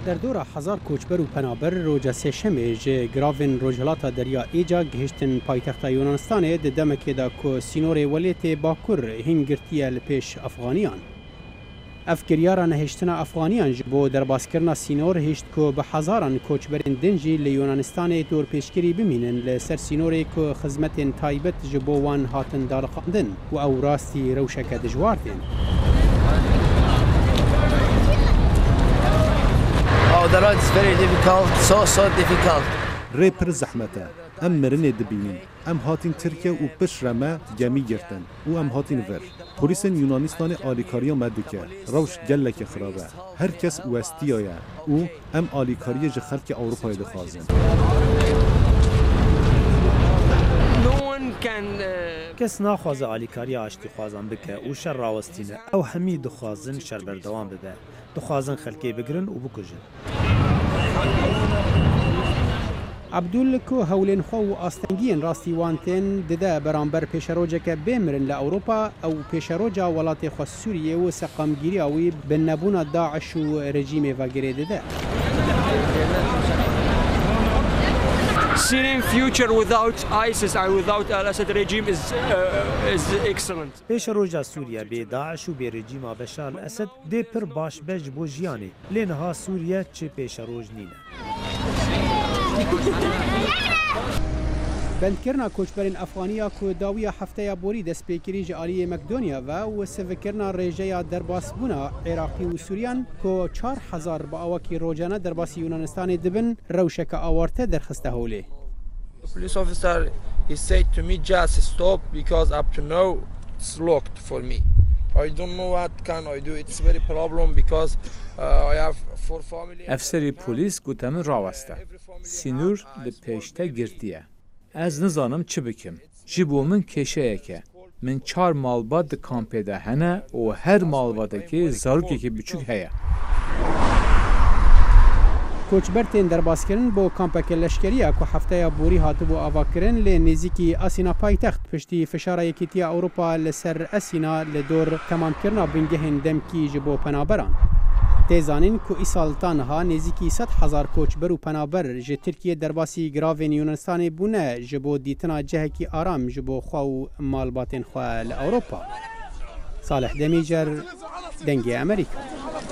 در دورا هزار کوچبر و پنابر روز سهشنبه جه گراون روجهلاتا دریا ایجا گهشتن پایتخت یونانستان ده دمکه دا که سینور ولیت باکور هنگرتیه لپیش افغانیان. افکریارا نهشتنا افغانیان جبو در باسکرنا سینور هشت که به هزاران کوچبرین دنجی لیونانستان دور پیشگیری بمینن لسر سینوری که خدمت تایبت جبو وان هاتن دارخاندن و او راستی روشک دجواردن. Oh, the road is very difficult, so difficult. ریپر زحمته. ام مرنه دبینین. ام هاتین ترکیه و پش رمه گمی گرتن. و ام هاتین ور. پلیس یونانستان آلیکاریا مدکه. روش گلک خرابه. هر کس وستیایه. و ام آلیکاری جخرک اروپای دخوازن. کس ناخوازه آلیکاری آشتی خوازن بکه و شر راوستینه او همی دخوازن شر بردوام بده دخوازن خلکی بگرن و بکجن عبدول کو هولین خو و آستنگین راستی وانتن دده برانبر پیشروجه که بمرن لأوروپا او پیشروجه ولات خو سوریه و سقامگیری اوی بنبون داعش و رژیم وگره دده Seeing future without ISIS and without al-Assad regime is excellent. پیش روجا سوریه به داعش و به رژیم بشار الاسد ده پر باش بج بوجیانی لینها سوریه چه پیش روج نینه. بندکرنا کوچبرین افغانیا که داوی هفته بوری دست پیکری جالی مقدونیا و سوکرنا رژه درباس بونا عراقی و سوریان که 4000 با آوکی روزانه درباس یونانستان دبن روشک آورته درخسته هولی. The police officer he said to me just stop because up to now it's locked for me. I don't know what can I do. It's very problem because I have 4 family. افسری پلیس گوتم راوسته. سینور لپیشته گرتیه. از نزانم چه بکم. جبو من کشه که من 4 مالبات ده کامپه ده هنه و هر مالباته که زاروکی که بچوک هیا. کوچبرتین در باسکرین با کامپک لشکریه که هفته بوری هاتو با آواکرین لی نزیکی اسینا پایتخت پشتی فشار یکیتی اروپا لسر اسینا لدور تمام کرنا بنگهن دمکی جبو پنابران. تیزانین که ای سالتانها نزیکی 100,000 کوچبر و پنابر جه ترکیه درباسی گراوین یونانستان بونه جبو دیتنا جهکی آرام جبو خواو مالباتین خواه لأوروپا. صالح دمیجر دنگی امریکا